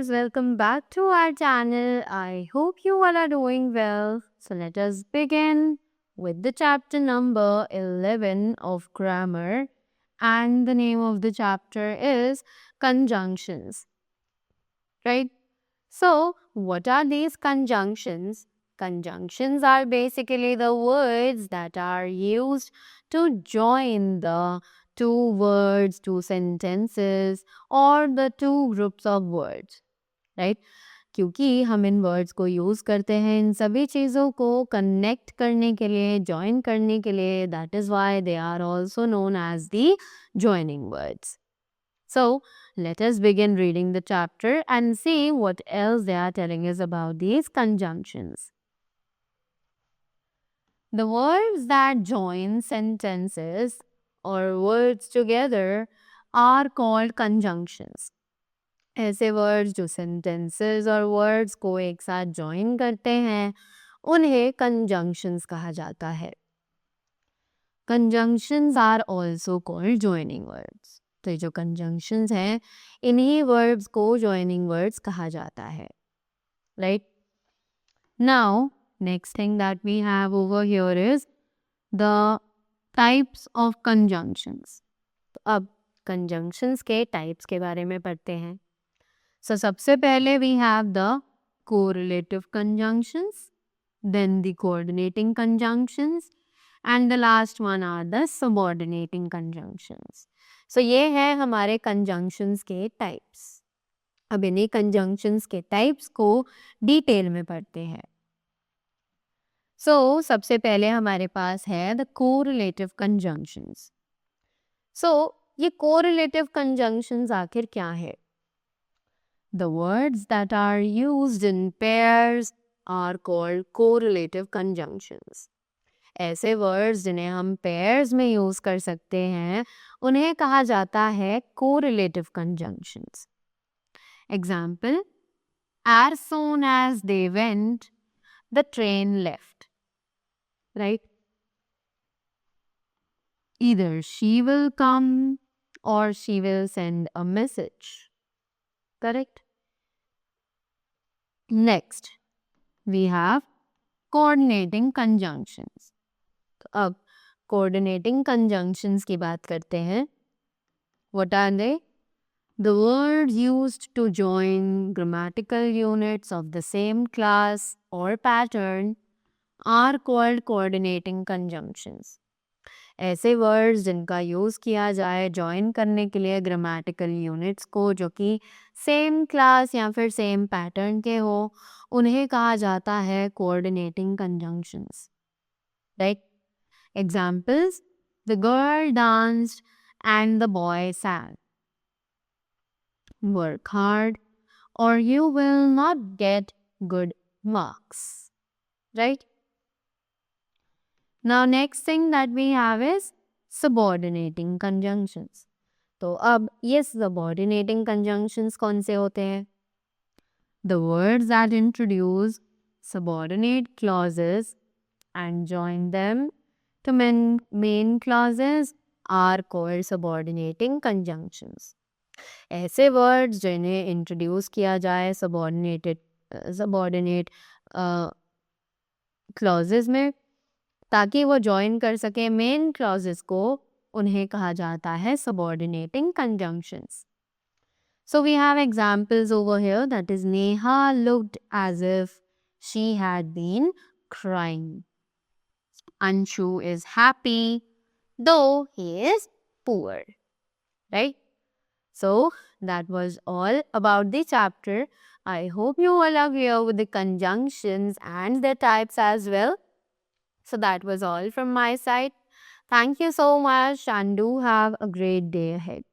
viewers, welcome back to our channel. I hope you all are doing well. So let us begin with the chapter number 11 of grammar, and the name of the chapter is conjunctions, right? So, what are these conjunctions? Conjunctions are basically the words that are used to join the two words, two sentences, or the two groups of words, right? क्योंकि हम इन words को use करते हैं इन सभी चीज़ों को connect करने के लिए, जॉइन करने के लिए. That is why they are also known as the joining words. So, let us begin reading the chapter and see what else they are telling us about these conjunctions. The words that join sentences or words together are called conjunctions. ऐसे words जो sentences और words को एक साथ join करते हैं उन्हें conjunctions कहा जाता है. Conjunctions are also called joining words. तो ये जो conjunctions हैं इन्हीं verbs को joining words कहा जाता है, right? Now, next thing that we have over here is the types of conjunctions. तो अब conjunctions के types के बारे में पढ़ते हैं. So, सबसे पहले we have the correlative conjunctions, then the coordinating conjunctions, and the last one are the subordinating conjunctions. So, ये है हमारे conjunctions के types. अब इन्हीं conjunctions के types को detail में पढ़ते हैं. So, सबसे पहले हमारे पास है the correlative conjunctions. So, ये correlative conjunctions आखिर क्या है? The words that are used in pairs are called correlative conjunctions. ऐसे वर्ड्स जिन्हें हम पेयर्स में यूज कर सकते हैं उन्हें कहा जाता है correlative conjunctions. Example, as soon as they went, the train left. Right? Either she will come or she will send a message. Correct? Next, we have coordinating conjunctions. तो अब coordinating conjunctions की बात करते हैं. What are they? The words used to join grammatical units of the same class or pattern are called coordinating conjunctions. ऐसे words जिनका use किया जाए जॉइन करने के लिए ग्रामेटिकल यूनिट्स को जो कि सेम क्लास या फिर सेम पैटर्न के हो उन्हें कहा जाता है coordinating conjunctions, right? Examples, the girl danced and the boy sang. Work hard or you will not get good marks, right? Now next thing that we have is subordinating conjunctions. तो अब ये subordinating conjunctions कौन से होते हैं? The words that introduce subordinate clauses and join them to main clauses are called subordinating conjunctions. ऐसे words जिन्हें introduce किया जाए subordinate clauses में ताकि वो join कर सके main clauses को उन्हें कहा जाता है subordinating conjunctions. So we have examples over here, that is Neha looked as if she had been crying. Anshu is happy though he is poor, right? So that was all about the chapter. I hope you all are clear with the conjunctions and their types as well. So that was all from my side. Thank you so much and do have a great day ahead.